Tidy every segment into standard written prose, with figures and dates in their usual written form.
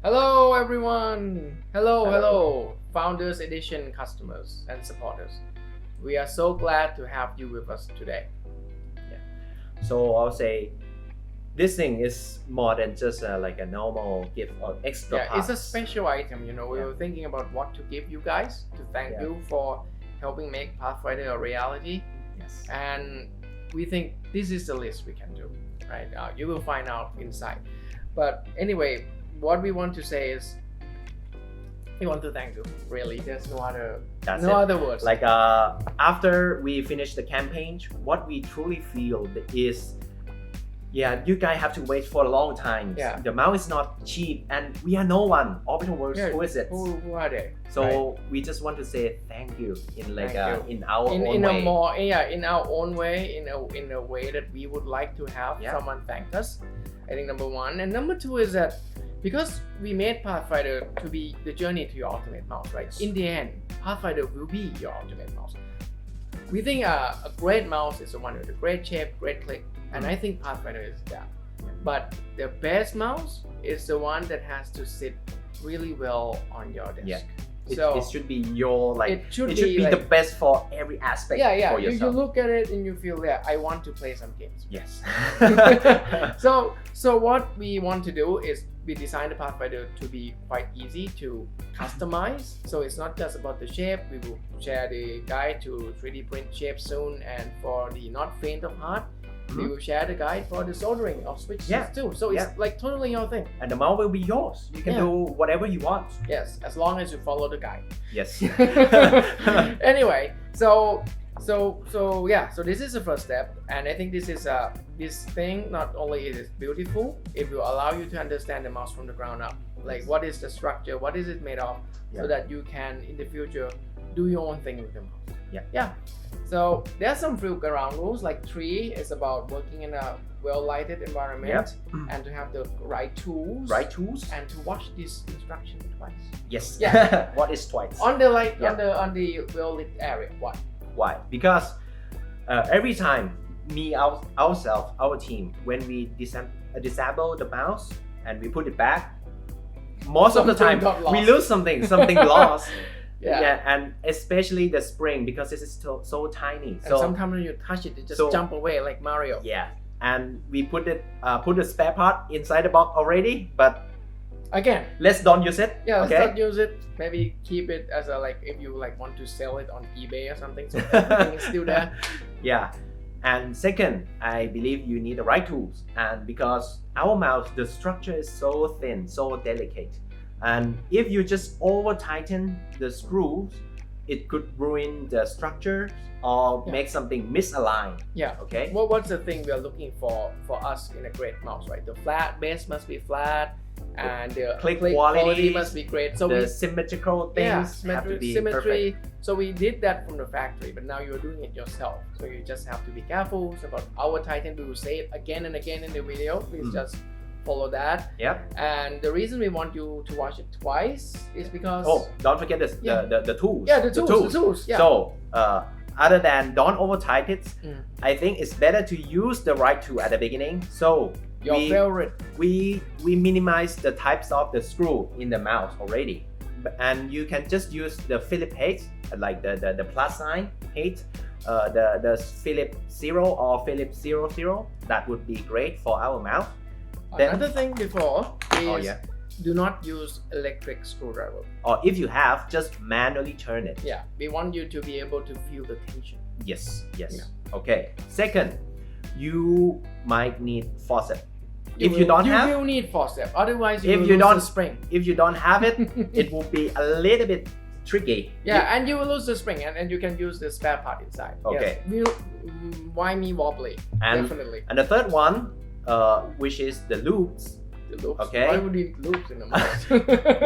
Hello everyone! Hello, Founders Edition customers and supporters. We are so glad to have you with us today. So I'll say this thing is more than just like a normal gift or extra Yeah, parts. it's a special item, we Yeah. were thinking about what to give you guys to thank Yeah. you for helping make Pathfinder a reality. Yes. And we think this is the list we can do, right? You will find out inside. But anyway, what we want to say is we want to thank you. Really, there's no That's it. other words. Like after we finish the campaign, what we truly feel is, yeah, you guys have to wait for a long time. Yeah. The mouse is not cheap, and we are no one. Orbital works. Yeah, Who is it? Who are they? So Right. we just want to say thank you in like Thank you. in our own in way. a more in our own way, in a way that we would like to have Yeah. someone thank us. I think number one, and number two is that because we made Pathfinder to be the journey to your ultimate mouse, right? Yes. In the end, Pathfinder will be your ultimate mouse. We think a great mouse is the one with a great shape, great click, and I think Pathfinder is that. But the best mouse is the one that has to sit really well on your desk. Yeah. So it should be your like. it should be be the like, best for every aspect. yeah. For You yourself. look at it and you feel, yeah, I want to play some games. Yes. So what we want to do is we designed the Pathfinder to be quite easy to customize. So it's not just about the shape. We will share the guide to 3D print shapes soon, and for the not faint of heart, we will share the guide for the soldering of switches Yeah. too. So it's Yeah. like totally your thing. And the mouse will be yours. You can Yeah. do whatever you want. Yes, as long as you follow the guide. Yes. Anyway, so yeah, so this is the first step, and I think this is this thing not only it is beautiful, it will allow you to understand the mouse from the ground up, like what is the structure, what is it made of, so Yeah. that you can in the future do your own thing with the mouse. Yeah. So there are some few ground rules, like 3 is about working in a well-lighted environment and to have the right tools, Right tools? and to watch this instruction twice. Yes. Yeah. What is twice? On the light, Yeah. on the well-lit area. Why? Why? Because every time ourselves, our team, when we disable the mouse and we put it back, most of the Something time got lost. we lose something lost. Yeah. And especially the spring, because this is so tiny. And So sometimes when you touch it, it just so- jump away like Mario. yeah, and we put the spare part inside the box already, but Again, let's don't use it. yeah, let's okay. not use it. Maybe keep it as a like if you like want to sell it on eBay or something. So everything is still there. Yeah. And second, I believe you need the right tools, and because our mouse, the structure is so thin, so delicate, and if you just over tighten the screws, it could ruin the structure or Yeah. make something misaligned. Yeah. Okay. What's the thing we are looking for us in a great mouse, right? The flat base must be flat, and the Click quality quality, must be great. So the we symmetrical yeah, things have to be symmetry. perfect. So we did that from the factory, but now you're doing it yourself. So you just have to be careful. So about our Titan, we will say it again and again in the video. Please just follow that. Yeah. And the reason we want you to watch it twice is because Oh, don't forget this, Yeah. the tools. yeah, the tools. Yeah. So, other than don't over tighten it, Mm. I think it's better to use the right tool at the beginning. So Your favorite. we minimize the types of the screw in the mouse already, and you can just use the Philip head, like the plus sign head, the Philip 0 or Philip 00. That would be great for our mouse. Then- Another thing before is Oh yeah. do not use electric screwdriver. Or if you have, just manually turn it. Yeah, we want you to be able to feel the tension. Yes. Yeah. Okay. Second, you might need faucet. If you don't have, you will need forceps. Otherwise, you If will you lose don't- the spring. if you don't have it, it will be a little bit tricky. Yeah, and you will lose the spring, and you can use the spare part inside. Okay. Yes. Why me wobbly? And Definitely. and the third one, which is the loops, The loops. Okay. Why would we loops in the mouse?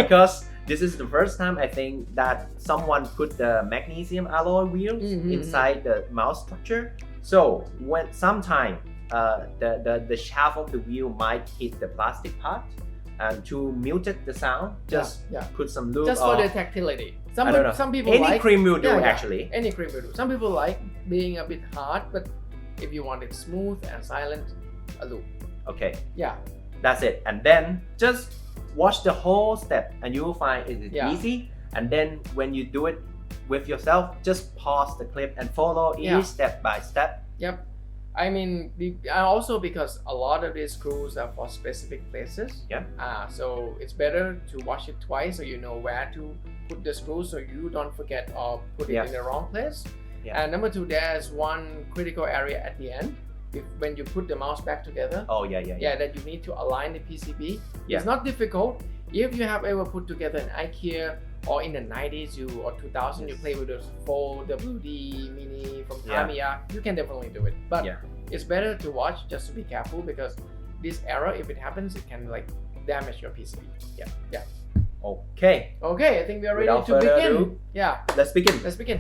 because this is the first time I think that someone put the magnesium alloy wheels Mhm, inside the mouse structure. So when sometime the shaft of the wheel might hit the plastic part, and to mute it the sound, just yeah. put some lube. Just for or, the tactility. I don't know. Some people Any like cream will do Yeah, yeah. actually. any cream will do. Some people like being a bit hard, but if you want it smooth and silent, a loop. Okay. Yeah. That's it. And then just watch the whole step and you will find it is easy. And then when you do it with yourself, just pause the clip and follow each step by step. Yep. I mean, also because a lot of these screws are for specific places. Yeah. So it's better to watch it twice so you know where to put the screws so you don't forget or put it in the wrong place. Yeah. And number two, there's one critical area at the end. When you put the mouse back together. Oh yeah. That you need to align the PCB. Yeah. It's not difficult. If you have ever put together an IKEA or in the 90s or 2000 you play with the full WD mini from Tamiya, you can definitely do it. But it's better to watch just to be careful because this error, if it happens, it can like damage your PCB. Yeah. Okay, I think we are ready Without to further begin. ado, Yeah. let's begin.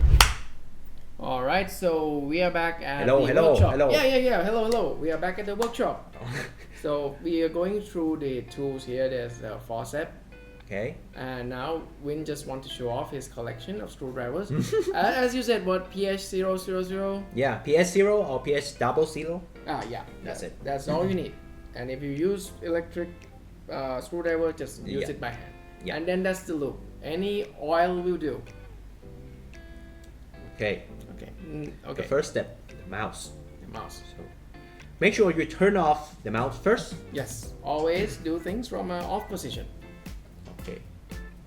All right, so we are back at Hello. workshop. Yeah. Hello. We are back at the workshop. So we are going through the tools here. There's a forceps. Okay. And now Win just want to show off his collection of screwdrivers. As you said, what, PH000? Yeah, PS0 or PS00. Yeah. That's it. That's all you need. And if you use electric screwdriver, just use it by hand. Yeah. And then that's the loop. Any oil will do. Okay. The first step, the mouse. So make sure you turn off the mouse first. Yes. Always do things from an off position. Okay.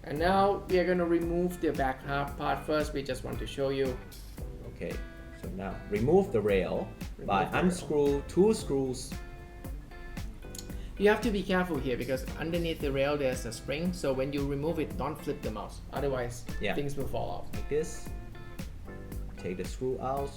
And now we are going to remove the back half part first. We just want to show you. Okay. So now remove the rail by unscrew 2 screws. You have to be careful here because underneath the rail there's a spring. So when you remove it, don't flip the mouse. Otherwise, things will fall off. Like this. Take the screw out.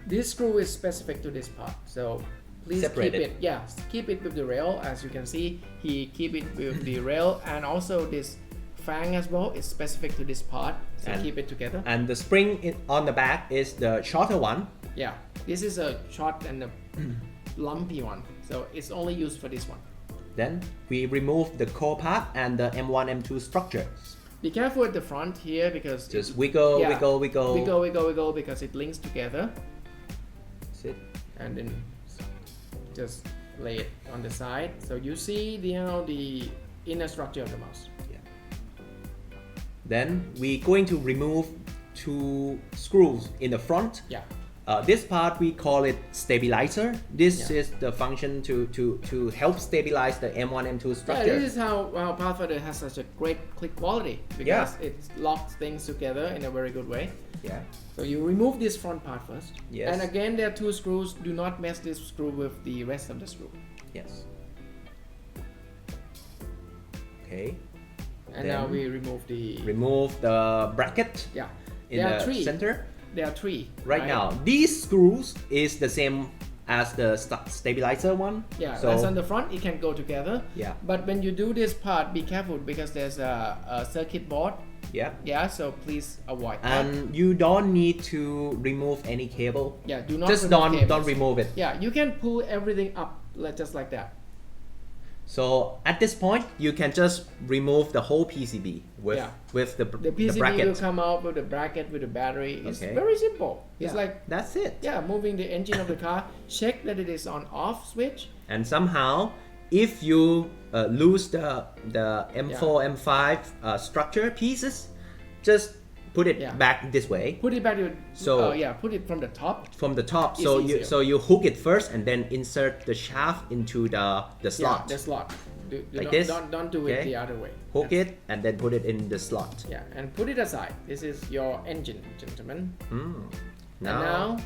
This screw is specific to this part, so please Separate keep it. Yeah, keep it with the rail. As you can see, he keep it with the rail, and also this Fang as well is specific to this part, so keep it together. And the spring on the back is the shorter one. Yeah, this is a short and a lumpy one, so it's only used for this one. Then we remove the core part and the M1, M2 structure. Be careful at the front here because just wiggle because it links together. That's it. And then just lay it on the side so you see the inner structure of the mouse. Yeah. Then we're going to remove 2 screws in the front. Yeah. This part we call it stabilizer. This is the function to help stabilize the M1, M2 structure. Yeah, this is how Pathfinder has such a great click quality because it locks things together in a very good way. Yeah. So you remove this front part first. Yes. And again, there are 2 screws. Do not mess this screw with the rest of the screw. Yes. Okay. And then now we remove the bracket. Yeah. In the center. There are 3. Right now, these screws is the same as the stabilizer one. Yeah, so as on the front, it can go together. Yeah. But when you do this part, be careful because there's a circuit board. Yeah. Yeah, so please avoid that. And you don't need to remove any cable. Yeah, do not. Just don't remove it. Yeah, you can pull everything up just like that. So at this point, you can just remove the whole PCB with the PCB bracket. will come out with the bracket with the battery. It's very simple. It's like that's it. Yeah, moving the engine of the car. Check that it is on off switch. And somehow, if you lose the M4, M5 structure pieces, just put it back this way. Put it back to put it from the top. From the top, so you hook it first and then insert the shaft into the slot. Yeah, the slot. Like this. Don't do it the other way. Hook it and then put it in the slot. Yeah, and put it aside. This is your engine, gentlemen. Now,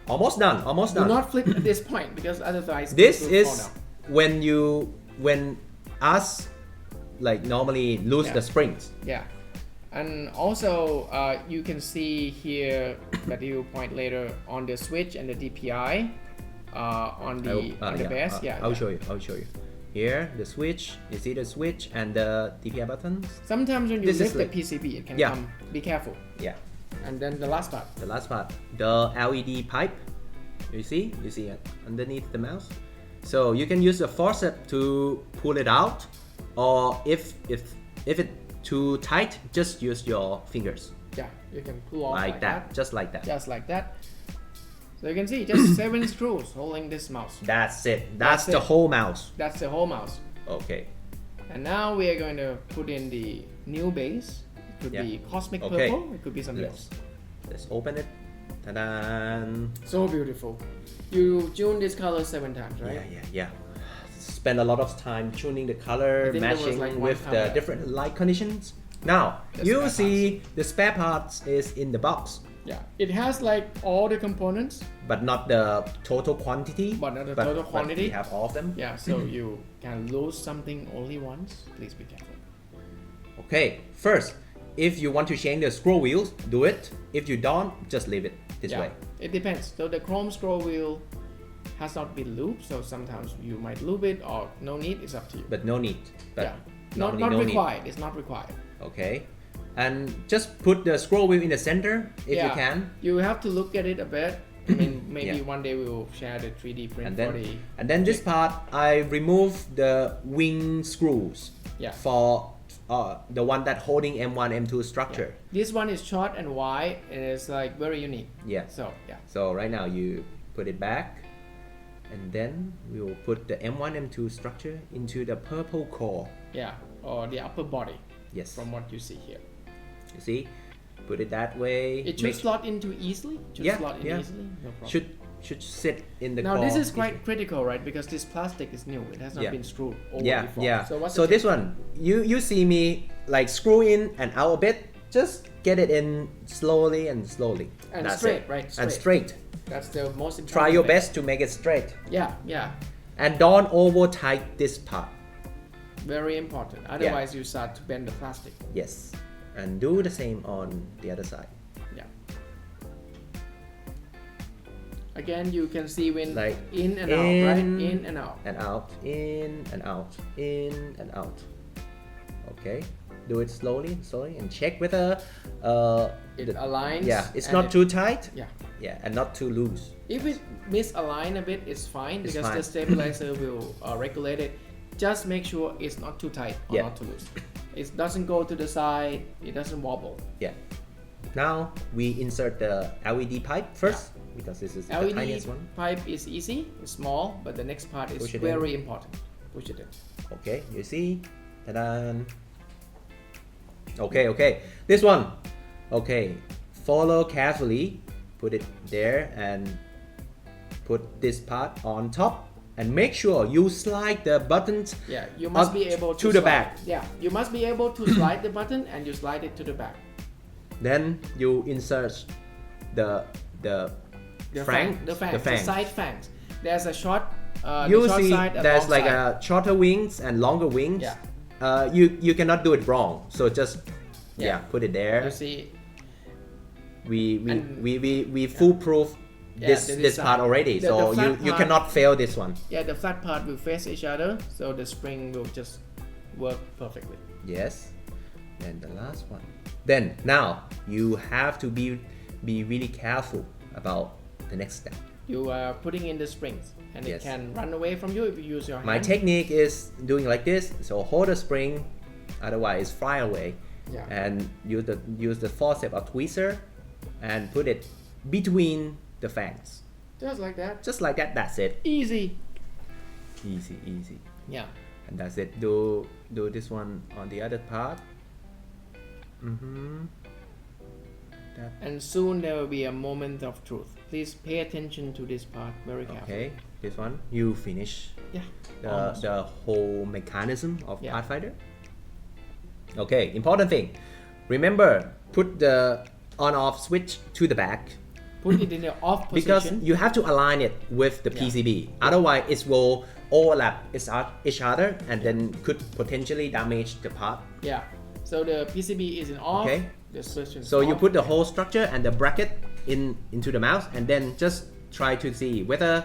almost Do done. not flip at this point because otherwise this is when us like normally lose the springs. Yeah. And also you can see here that you point later on the switch and the DPI on the base. I'll show you. Here the switch, you see the switch and the DPI buttons. Sometimes when you lift the PCB it can come. Be careful. Yeah. And then the last part. The LED pipe. You see it underneath the mouse. So you can use a forceps to pull it out, or if it too tight, just use your fingers. Yeah, you can pull off like that. Just like that. So you can see just 7 screws holding this mouse. That's it. That's That's the it. whole mouse. That's the whole mouse. Okay. And now we are going to put in the new base. It could Yeah. be cosmic Okay. purple. It could be something else. Let's open it. Ta-da! So beautiful. You tune this color 7 times, right? Yeah. Spend a lot of time tuning the color, I think there was matching like one with time the that- different light conditions. Now, The you spare see the spare parts is in the box, Yeah. It has like all the components, but not the total quantity. but not the total But quantity. we have all of them. Yeah, so you can lose something only once. Please be careful. Okay, first, if you want to change the scroll wheels, do it. If you don't, just leave it this way. It depends. So the chrome scroll wheel has not been lubed, so sometimes you might lube it or no need. It's up to you. But no need. But Yeah. Not normally no required. It's not required. need. Okay. And just put the scroll wheel in the center if you can. You have to look at it a bit. I mean, maybe Yeah. one day we will share the 3D print And for then, the. and then this part, I remove the wing screws Yeah. for the one that holding M1, M2 structure. This one is short and wide, and it's like very unique. Yeah. So yeah. So right now you put it back, and then we will put the M1, M2 structure into the purple core. Yeah, or the upper body, Yes. from what you see here. You see, put it that way. It should slot into easily. Yeah, Slot in yeah. easily. No problem. should sit in the Now core. this is quite critical, right? Because this plastic is new. It has not Yeah. been screwed over Yeah, before. yeah. So what's So the this one, you see me like screw in and out a bit. Just get it in slowly and slowly. And That's straight, it. right? And Straight. straight. That's the most important. Try your thing. best to make it straight. Yeah, yeah. And don't over tight this part. Very important. Otherwise, you start to bend the plastic. Yes. And do the same on the other side. Yeah. Again, you can see when Like in and out, right? In and out. And out, in and out, in and out. Okay. Do it slowly, and check whether It aligns. yeah, it's and not it- too tight. Yeah. Yeah, and not too loose. If it misalign a bit, it's fine It's because fine. the stabilizer will regulate it. Just make sure it's not too tight or Yeah. not too loose. It doesn't go to the side. It doesn't wobble. Yeah. Now we insert the LED pipe first because this is the LED tiniest one. pipe is easy, it's small, but the next part is Push it very important. Push it in. Okay, you see? Ta-da! Okay. This one. Okay, follow carefully. Put it there and put this part on top. And make sure you slide the buttons Yeah, you must up be able to the slide. back. Yeah, you must be able to slide the button and you slide it to the back. Then you insert the Fang, the side fangs. There's a short, You the short see, side and there's long like side. a shorter wings and longer wings. Yeah. You cannot do it wrong. So just put it there. You see, We foolproof this the this part design. already. The So flat you part- cannot fail this one. yeah, the flat part will face each other, so the spring will just work perfectly. Yes. And the last one. Then now you have to be really careful about the next step. You are putting in the springs, and Yes. it can run away from you if you use your hand. My technique is doing like this. So hold the spring, otherwise fly away. Yeah. And use the forceps or tweezer and put it between the fangs. Just like that. Just like that. That's it. Easy. Easy. Yeah. And that's it. Do this one on the other part. And soon there will be a moment of truth. Please pay attention to this part very carefully. Okay. This one you finish Yeah. the almost. the whole mechanism of Yeah. Pathfinder. Okay. Important thing. Remember, put the on/off switch to the back. Put it in the off Because position. you have to align it with the Yeah. PCB. Otherwise, it will overlap each other and then could potentially damage the part. Yeah. So the PCB is in off. Okay. The switch is So you off. put the whole structure and the bracket into the mouse and then just try to see whether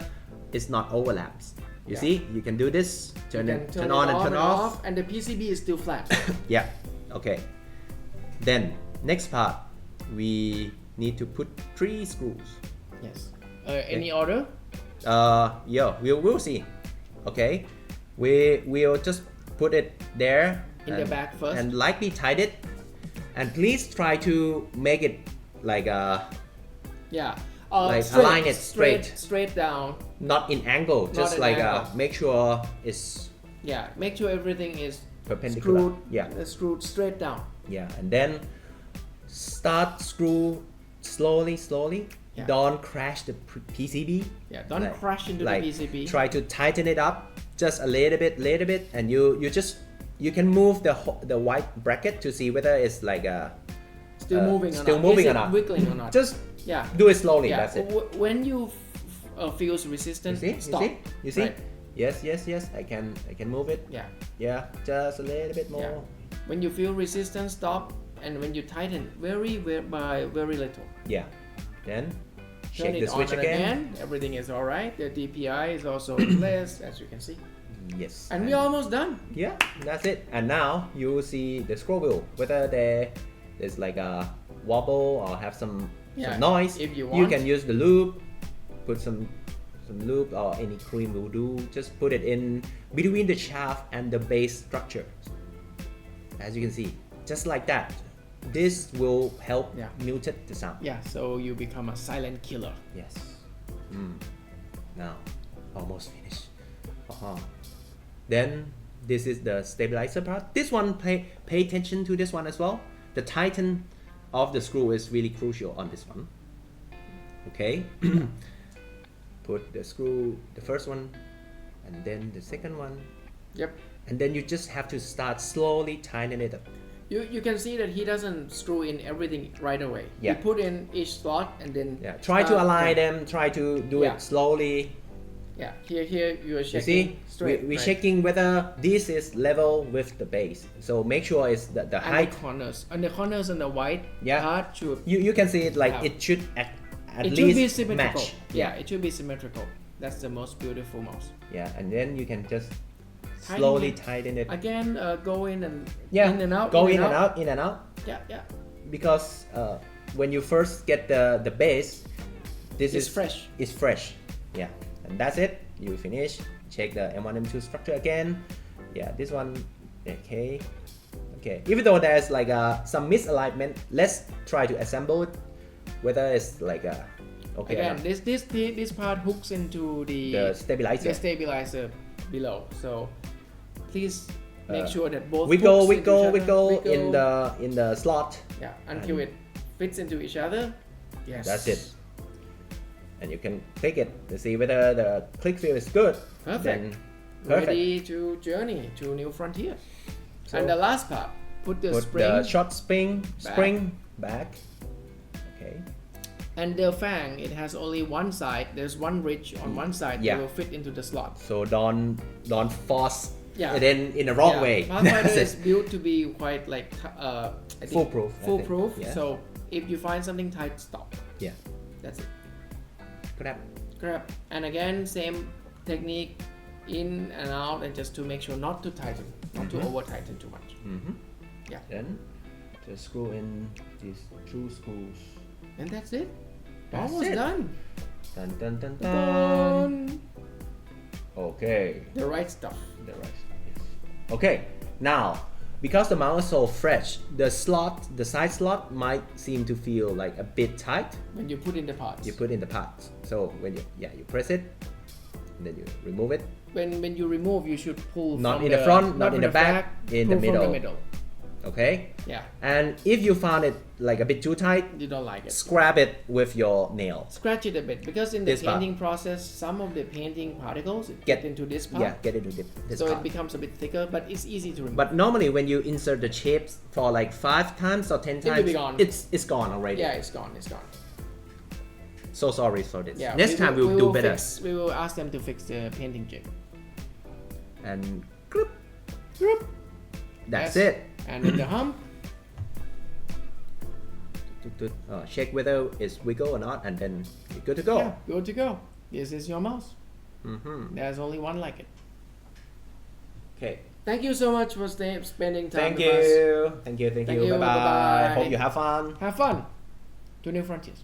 it's not overlaps. You Yeah. see, you can do this, You turn can it on and turn off. and the PCB is still flat. Yeah, okay. Then next part, we need to put 3 screws. Yes. Any order? Yeah, we'll see. Okay, we'll just put it there In the back first. and lightly tight it, and please try to make it like a Yeah. like Straight, align it straight, straight down. not in angle, just in like angle. make sure it's Yeah, make sure everything is perpendicular. screwed, Yeah, screwed straight down. yeah, and then start screw slowly. Yeah. Don't crash the PCB. Yeah, don't Like- crash into like the PCB. Try to tighten it up just a little bit, and you can move the white bracket to see whether it's like Still moving or still not. moving Is or it not. wiggling or not? Just yeah. do it slowly. Yeah. That's it. When you feels You resistance, see? stop. You see? Right. Yes. I can move it. Yeah. Yeah, just a little bit more. Yeah. When you feel resistance, stop. And when you tighten, very little. Yeah. Then Turn shake it the switch on and again. Everything is all right. The DPI is also in place, as you can see. Yes. And we're almost done. Yeah, that's it. And now you will see the scroll wheel, whether there's like a wobble or have some noise. If you you want. can use the lube, put some lube or any cream will do. Just put it in between the shaft and the base structure. As you can see, just like that. This will help mute the sound. Yeah, so you become a silent killer. Yes. Now, almost finished. Then this is the stabilizer part. This one, pay attention to this one as well. The tighten of the screw is really crucial on this one. Okay. Put the screw, the first one, and then the second one. Yep. And then you just have to start slowly tightening it up. You can see that he doesn't screw in everything right away. Yeah. He put in each slot and then Try to align them. Try to do it slowly. Yeah. Here you are You checking see, straight. we're right? checking whether this is level with the base. So make sure it's the and height. the corners. And the corners and the white Yeah. part should You can see it like Yeah. it should at it least should be symmetrical. match. Yeah, it should be symmetrical. That's the most beautiful mouse. Yeah, and then you can just Tighten slowly it. tighten it. Again, go in and Yeah, in and out. go in and out, in and out. Yeah. Because when you first get the base, this It's is fresh. It's fresh. Yeah, and that's it. You finish. Check the M1 M2 structure again. Yeah, this one. Okay. Even though there's like some misalignment, let's try to assemble it. Whether it's like okay. Again, this part hooks into the stabilizer. the stabilizer below. So please make sure that both wiggle hooks into each other. in the slot. Yeah, until it fits into each other. Yes. That's it. And you can click it to see whether the click feel is good. Perfect. Then perfect. Ready to journey to new frontiers. So and the last part, put the put spring the short spring back. Okay. and the Fang. It has only one side. There's one ridge on one side Yeah. that will fit into the slot. So don't force Yeah. it in the wrong way. Pathfinder That's is it. built to be quite like I think Foolproof, I think. Foolproof. Yeah. So if you find something tight, stop. Yeah. That's it. Grab. And again, same technique, in and out, and just to make sure not to tighten, not to over tighten too much. Yeah. Then just screw in these two screws. And that's it. That's Almost it. done. Dun. Done. Okay. The right stuff. The right. Yes. Okay. Now, because the mouse is so fresh, the side slot might seem to feel like a bit tight. When you put in the parts. You put in the parts. So when you press it, and then you remove it. When you remove, you should pull Not from in the front, not in the back, in the pull from middle. the middle. Okay. Yeah. And if you found it like a bit too tight, You don't like it. scrap it with your nail. Scratch it a bit because in the This part. painting process, some of the painting particles get into this part. Yeah, get into this So part. it becomes a bit thicker, but it's easy to remove. But normally when you insert the shapes for like 5 times or 10 will times, be gone. it's gone already. Yeah, it's gone. It's gone. So sorry for this. Yeah. Next time we'll do better. We will ask them to fix the painting chip. And group. That's Yes. it. And in the hump, Check whether it's wiggle or not, and then you're good to go. yeah, good to go. This is your mouse. Mm-hmm. There's only one like it. Okay. Thank you so much for spending time Thank with us. you. Thank you. Thank you. Bye bye. Bye-bye. Hope you have fun. Have fun. To new frontiers.